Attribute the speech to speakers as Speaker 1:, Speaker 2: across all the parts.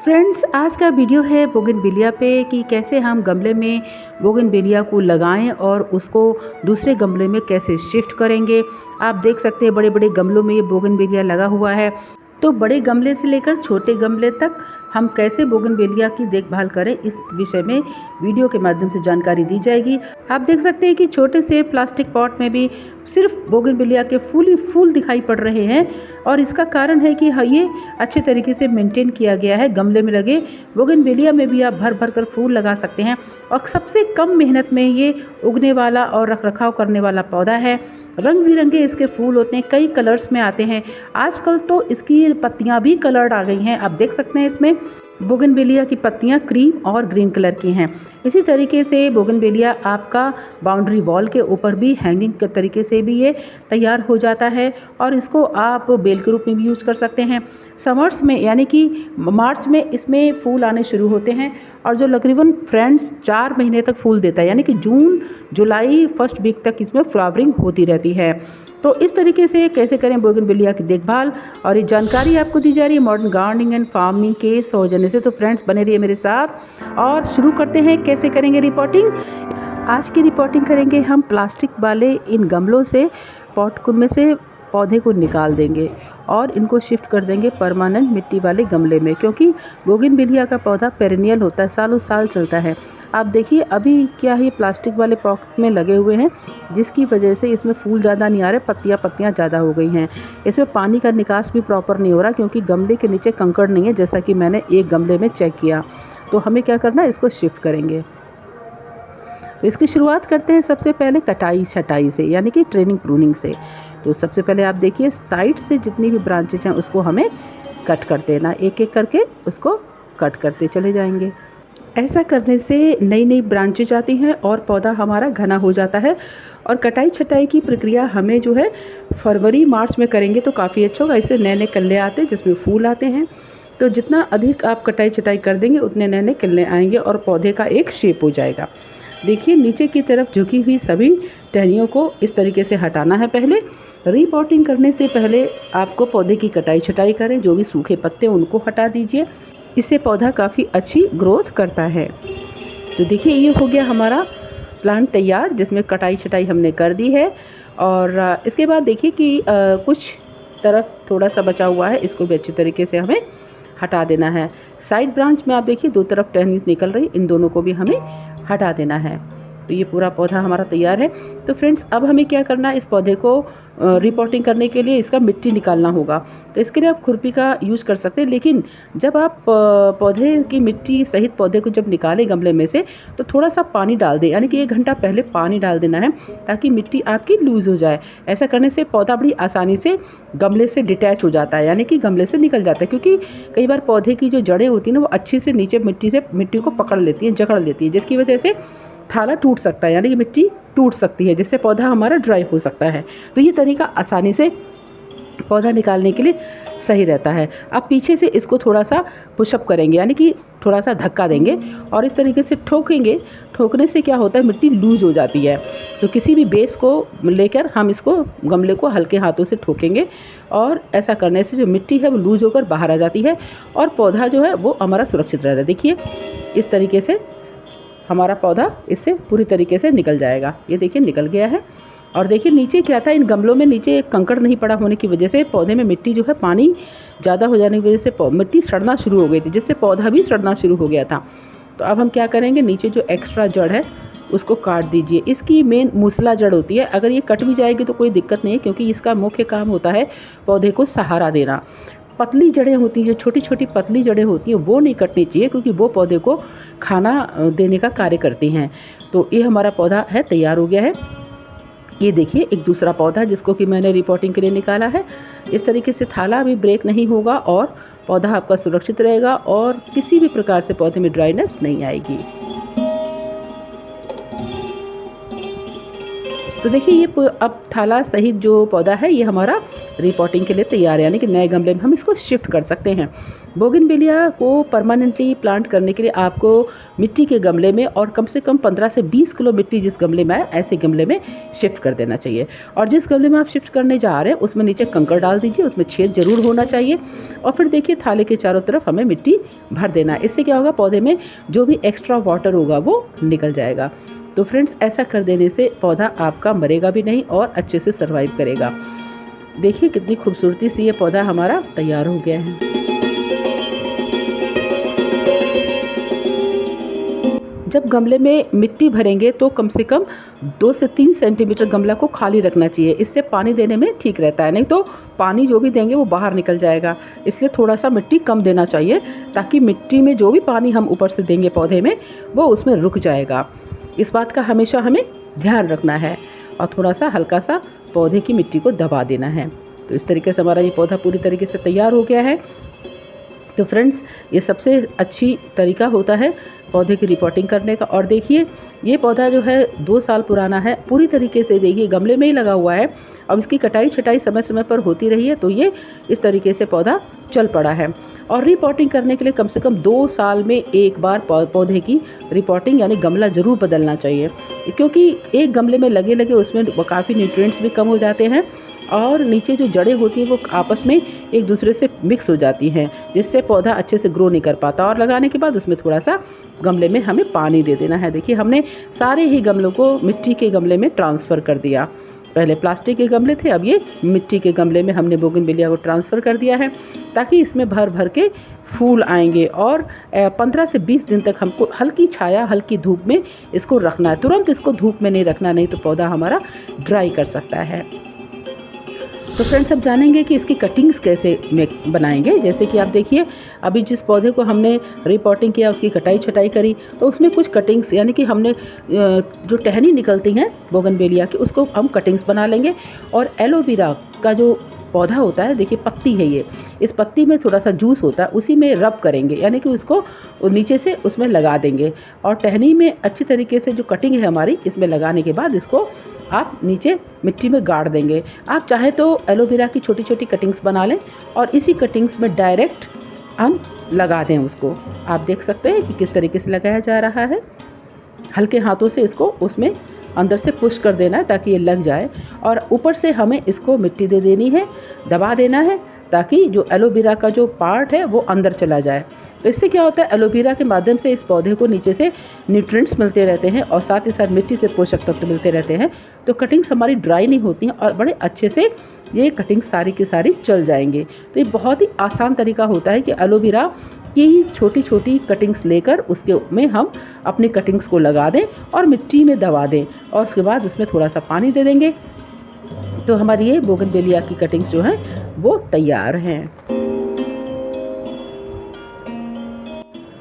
Speaker 1: Friends, आज का video है बोगनविलिया पे कि कैसे हम गमले में बोगनविलिया को लगाएं और उसको दूसरे गमले में कैसे शिफ्ट करेंगे। आप देख सकते हैं बड़े बड़े गमलों में ये बोगनविलिया लगा हुआ है। तो बड़े गमले से लेकर छोटे गमले तक हम कैसे बोगनविलिया की देखभाल करें, इस विषय में वीडियो के माध्यम से जानकारी दी जाएगी। आप देख सकते हैं कि छोटे से प्लास्टिक पॉट में भी सिर्फ बोगनविलिया के फूल दिखाई पड़ रहे हैं और इसका कारण है कि ये अच्छे तरीके से मेंटेन किया गया है। गमले में लगे बोगनविलिया में भी आप भर भर कर फूल लगा सकते हैं और सबसे कम मेहनत में ये उगने वाला और रखरखाव करने वाला पौधा है। रंग बिरंगे इसके फूल होते हैं, कई कलर्स में आते हैं। आजकल तो इसकी पत्तियां भी कलर्ड आ गई हैं। आप देख सकते हैं इसमें बोगनविलिया की पत्तियां क्रीम और ग्रीन कलर की हैं। इसी तरीके से बोगनविलिया आपका बाउंड्री वॉल के ऊपर भी हैंगिंग के तरीके से भी ये तैयार हो जाता है और इसको आप बेल के रूप में भी यूज़ कर सकते हैं। समर्स में यानी कि मार्च में इसमें फूल आने शुरू होते हैं और जो तकरीबन फ्रेंड्स 4 महीने तक फूल देता है, यानी कि जून जुलाई फर्स्ट वीक तक इसमें फ्लावरिंग होती रहती है। तो इस तरीके से कैसे करें बोगनविलिया की देखभाल, और ये जानकारी आपको दी जा रही है मॉडर्न गार्डनिंग एंड फार्मिंग के सौजन्य से। तो फ्रेंड्स बने रहिए मेरे साथ और शुरू करते हैं। कैसे करेंगे रिपोर्टिंग? आज की रिपोर्टिंग करेंगे हम प्लास्टिक वाले इन गमलों से, पॉट में से पौधे को निकाल देंगे और इनको शिफ्ट कर देंगे परमानेंट मिट्टी वाले गमले में, क्योंकि बोगनविलिया का पौधा पेरेनियल होता है, सालों साल चलता है। आप देखिए अभी क्या है, प्लास्टिक वाले पॉट में लगे हुए हैं जिसकी वजह से इसमें फूल ज़्यादा नहीं आ रहे, पत्तियाँ ज़्यादा हो गई हैं। इसमें पानी का निकास भी प्रॉपर नहीं हो रहा क्योंकि गमले के नीचे कंकड़ नहीं है, जैसा कि मैंने एक गमले में चेक किया। तो हमें क्या करना है, इसको शिफ्ट करेंगे। तो इसकी शुरुआत करते हैं सबसे पहले कटाई छटाई से, यानी कि ट्रेनिंग प्रूनिंग से। तो सबसे पहले आप देखिए साइड से जितनी भी ब्रांचेज हैं उसको हमें कट कर देना, एक एक करके उसको कट करते चले जाएंगे। ऐसा करने से नई नई ब्रांचेज आती हैं और पौधा हमारा घना हो जाता है। और कटाई छटाई की प्रक्रिया हमें जो है फरवरी मार्च में करेंगे तो काफ़ी अच्छा होगा। इससे नए नए कल्ले आते हैं जिसमें फूल आते हैं। तो जितना अधिक आप कटाई छटाई कर देंगे उतने नए नए कल्ले आएंगे और पौधे का एक शेप हो जाएगा। देखिए नीचे की तरफ झुकी हुई सभी टहनियों को इस तरीके से हटाना है। पहले रिपोर्टिंग करने से पहले आपको पौधे की कटाई छटाई करें, जो भी सूखे पत्ते उनको हटा दीजिए, इससे पौधा काफ़ी अच्छी ग्रोथ करता है। तो देखिए ये हो गया हमारा प्लांट तैयार, जिसमें कटाई छटाई हमने कर दी है। और इसके बाद देखिए कि कुछ तरफ थोड़ा सा बचा हुआ है, इसको भी अच्छी तरीके से हमें हटा देना है। साइड ब्रांच में आप देखिए 2 तरफ टहनी निकल रही, इन दोनों को भी हमें हटा देना है। तो ये पूरा पौधा हमारा तैयार है। तो फ्रेंड्स अब हमें क्या करना है, इस पौधे को रिपोर्टिंग करने के लिए इसका मिट्टी निकालना होगा। तो इसके लिए आप खुरपी का यूज़ कर सकते हैं, लेकिन जब आप पौधे की मिट्टी सहित पौधे को जब निकालें गमले में से तो थोड़ा सा पानी डाल दें, यानी कि 1 घंटा पहले पानी डाल देना है ताकि मिट्टी आपकी लूज़ हो जाए। ऐसा करने से पौधा बड़ी आसानी से गमले से डिटैच हो जाता है, यानी कि गमले से निकल जाता है। क्योंकि कई बार पौधे की जो जड़ें होती हैं ना वो अच्छी से नीचे मिट्टी को पकड़ लेती हैं, जकड़ लेती है, जिसकी वजह से थाला टूट सकता है, यानी कि मिट्टी टूट सकती है, जिससे पौधा हमारा ड्राई हो सकता है। तो ये तरीका आसानी से पौधा निकालने के लिए सही रहता है। अब पीछे से इसको थोड़ा सा पुशअप करेंगे, यानी कि थोड़ा सा धक्का देंगे और इस तरीके से ठोकेंगे। ठोकने से क्या होता है, मिट्टी लूज़ हो जाती है। तो किसी भी बेस को लेकर हम इसको गमले को हल्के हाथों से ठोकेंगे और ऐसा करने से जो मिट्टी है वो लूज़ होकर बाहर आ जाती है और पौधा जो है वो हमारा सुरक्षित रहता है। देखिए इस तरीके से हमारा पौधा इससे पूरी तरीके से निकल जाएगा। ये देखिए निकल गया है। और देखिए नीचे क्या था, इन गमलों में नीचे कंकड़ नहीं पड़ा होने की वजह से पौधे में मिट्टी जो है पानी ज़्यादा हो जाने की वजह से मिट्टी सड़ना शुरू हो गई थी, जिससे पौधा भी सड़ना शुरू हो गया था। तो अब हम क्या करेंगे, नीचे जो एक्स्ट्रा जड़ है उसको काट दीजिए। इसकी मेन मूसला जड़ होती है, अगर ये कट भी जाएगी तो कोई दिक्कत नहीं है, क्योंकि इसका मुख्य काम होता है पौधे को सहारा देना। पतली जड़ें होती हैं, जो छोटी छोटी पतली जड़ें होती हैं वो नहीं कटनी चाहिए, क्योंकि वो पौधे को खाना देने का कार्य करती हैं। तो ये हमारा पौधा है तैयार हो गया है। ये देखिए एक दूसरा पौधा जिसको कि मैंने रिपोर्टिंग के लिए निकाला है। इस तरीके से थाला भी ब्रेक नहीं होगा और पौधा आपका सुरक्षित रहेगा और किसी भी प्रकार से पौधे में ड्राइनेस नहीं आएगी। तो देखिए ये अब थाला सहित जो पौधा है ये हमारा रिपोर्टिंग के लिए तैयार है, यानी कि नए गमले में हम इसको शिफ्ट कर सकते हैं। बोगनविलिया को परमानेंटली प्लांट करने के लिए आपको मिट्टी के गमले में और कम से कम 15 से 20 किलो मिट्टी जिस गमले में आए ऐसे गमले में शिफ्ट कर देना चाहिए। और जिस गमले में आप शिफ्ट करने जा रहे हैं उसमें नीचे कंकड़ डाल दीजिए, उसमें छेद ज़रूर होना चाहिए। और फिर देखिए थाले के चारों तरफ हमें मिट्टी भर देना है। इससे क्या होगा, पौधे में जो भी एक्स्ट्रा वाटर होगा वो निकल जाएगा। तो फ्रेंड्स, ऐसा कर देने से पौधा आपका मरेगा भी नहीं और अच्छे से सर्वाइव करेगा। देखिए कितनी खूबसूरती से ये पौधा हमारा तैयार हो गया है। जब गमले में मिट्टी भरेंगे तो कम से कम 2 से 3 सेंटीमीटर गमला को खाली रखना चाहिए। इससे पानी देने में ठीक रहता है, नहीं तो पानी जो भी देंगे वो बाहर निकल जाएगा। इसलिए थोड़ा सा मिट्टी कम देना चाहिए ताकि मिट्टी में जो भी पानी हम ऊपर से देंगे पौधे में वो उसमें रुक जाएगा। इस बात का हमेशा हमें ध्यान रखना है। और थोड़ा सा हल्का सा पौधे की मिट्टी को दबा देना है। तो इस तरीके से हमारा ये पौधा पूरी तरीके से तैयार हो गया है। तो फ्रेंड्स, ये सबसे अच्छी तरीका होता है पौधे की रिपोर्टिंग करने का। और देखिए ये पौधा जो है 2 साल पुराना है, पूरी तरीके से देखिए गमले में ही लगा हुआ है। अब इसकी कटाई छटाई समय समय पर होती रही है तो ये इस तरीके से पौधा चल पड़ा है। और रिपोर्टिंग करने के लिए कम से कम 2 साल में एक बार पौधे की रिपोर्टिंग यानी गमला ज़रूर बदलना चाहिए, क्योंकि एक गमले में लगे लगे उसमें काफ़ी न्यूट्रिएंट्स भी कम हो जाते हैं और नीचे जो जड़ें होती हैं वो आपस में एक दूसरे से मिक्स हो जाती हैं, जिससे पौधा अच्छे से ग्रो नहीं कर पाता। और लगाने के बाद उसमें थोड़ा सा गमले में हमें पानी दे देना है। देखिए हमने सारे ही गमलों को मिट्टी के गमले में ट्रांसफ़र कर दिया। पहले प्लास्टिक के गमले थे, अब ये मिट्टी के गमले में हमने बोगनविलिया को ट्रांसफ़र कर दिया है ताकि इसमें भर भर के फूल आएंगे। और 15 से 20 दिन तक हमको हल्की छाया हल्की धूप में इसको रखना है। तुरंत इसको धूप में नहीं रखना, नहीं तो पौधा हमारा ड्राई कर सकता है। तो फ्रेंड्स, अब जानेंगे कि इसकी कटिंग्स कैसे बनाएंगे। जैसे कि आप देखिए अभी जिस पौधे को हमने रिपोर्टिंग किया उसकी कटाई छटाई करी तो उसमें कुछ कटिंग्स यानी कि हमने जो टहनी निकलती हैं बोगनविलिया की उसको हम कटिंग्स बना लेंगे। और एलोवेरा का जो पौधा होता है, देखिए पत्ती है ये, इस पत्ती में थोड़ा सा जूस होता है, उसी में रब करेंगे यानी कि उसको नीचे से उसमें लगा देंगे। और टहनी में अच्छी तरीके से जो कटिंग है हमारी इसमें लगाने के बाद इसको आप नीचे मिट्टी में गाड़ देंगे। आप चाहे तो एलोवेरा की छोटी छोटी कटिंग्स बना लें और इसी कटिंग्स में डायरेक्ट हम लगा दें उसको। आप देख सकते हैं कि किस तरीके से लगाया जा रहा है। हल्के हाथों से इसको उसमें अंदर से पुश कर देना है ताकि ये लग जाए। और ऊपर से हमें इसको मिट्टी दे देनी है, दबा देना है ताकि जो एलोवेरा का जो पार्ट है वो अंदर चला जाए। तो इससे क्या होता है, एलोवेरा के माध्यम से इस पौधे को नीचे से न्यूट्रिएंट्स मिलते रहते हैं और साथ ही साथ मिट्टी से पोषक तत्व मिलते रहते हैं। तो कटिंग्स हमारी ड्राई नहीं होती हैं और बड़े अच्छे से ये कटिंग्स सारी की सारी चल जाएंगे। तो ये बहुत ही आसान तरीका होता है कि एलोवेरा की छोटी छोटी कटिंग्स लेकर उसके में हम अपनी कटिंग्स को लगा दें और मिट्टी में दबा दें और उसके बाद उसमें थोड़ा सा पानी दे देंगे। तो हमारी ये बोगनविलिया की कटिंग्स जो हैं वो तैयार हैं।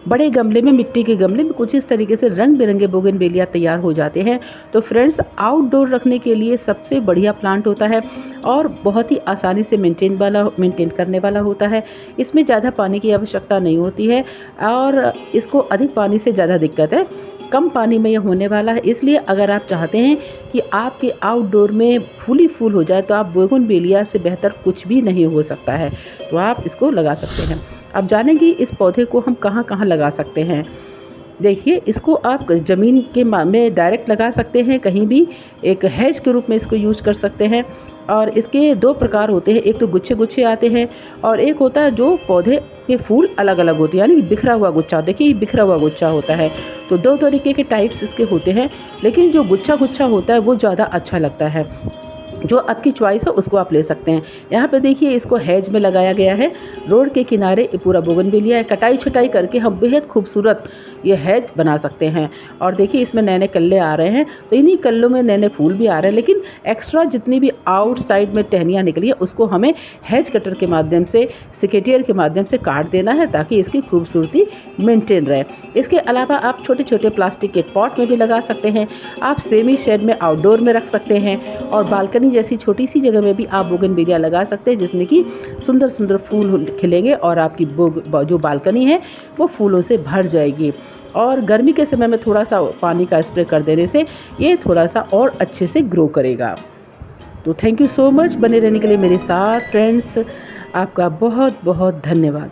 Speaker 1: बड़े गमले में, मिट्टी के गमले में कुछ इस तरीके से रंग बिरंगे बोगनविलिया तैयार हो जाते हैं। तो फ्रेंड्स, आउटडोर रखने के लिए सबसे बढ़िया प्लांट होता है और बहुत ही आसानी से मेंटेन करने वाला होता है। इसमें ज़्यादा पानी की आवश्यकता नहीं होती है और इसको अधिक पानी से ज़्यादा दिक्कत है, कम पानी में ये होने वाला है। इसलिए अगर आप चाहते हैं कि आपके आउटडोर में फूल फूल हो जाए तो आप बोगनविलिया से बेहतर कुछ भी नहीं हो सकता है। तो आप इसको लगा सकते हैं। अब जानेंगे इस पौधे को हम कहाँ कहाँ लगा सकते हैं। देखिए इसको आप ज़मीन के में डायरेक्ट लगा सकते हैं, कहीं भी एक हेज के रूप में इसको यूज कर सकते हैं। और इसके 2 प्रकार होते हैं, एक तो गुच्छे गुच्छे आते हैं और एक होता है जो पौधे के फूल अलग अलग होते हैं यानी कि बिखरा हुआ गुच्छा। देखिए बिखरा हुआ गुच्छा होता है। तो 2 तरीके के टाइप्स इसके होते हैं, लेकिन जो गुच्छा गुच्छा होता है वो ज़्यादा अच्छा लगता है। जो आपकी चॉइस हो उसको आप ले सकते हैं। यहाँ पे देखिए इसको हेज में लगाया गया है, रोड के किनारे पूरा बोगनविलिया है। कटाई छटाई करके हम बेहद खूबसूरत ये हेज बना सकते हैं। और देखिए इसमें नए नए कल्ले आ रहे हैं, तो इन्हीं कल्लों में नए नए फूल भी आ रहे हैं। लेकिन एक्स्ट्रा जितनी भी आउटसाइड में टहनियाँ निकली है उसको हमें हेज कटर के माध्यम से, सिकेटियर के माध्यम से काट देना है ताकि इसकी खूबसूरती मेंटेन रहे। इसके अलावा आप छोटे छोटे प्लास्टिक के पॉट में भी लगा सकते हैं। आप सेमी शेड में आउटडोर में रख सकते हैं और बालकनी जैसी छोटी सी जगह में भी आप बोगनविलिया लगा सकते हैं, जिसमें कि सुंदर सुंदर फूल खिलेंगे और आपकी जो बालकनी है वो फूलों से भर जाएगी। और गर्मी के समय में थोड़ा सा पानी का स्प्रे कर देने से ये थोड़ा सा और अच्छे से ग्रो करेगा। तो थैंक यू सो मच बने रहने के लिए मेरे साथ फ्रेंड्स। आपका बहुत बहुत धन्यवाद।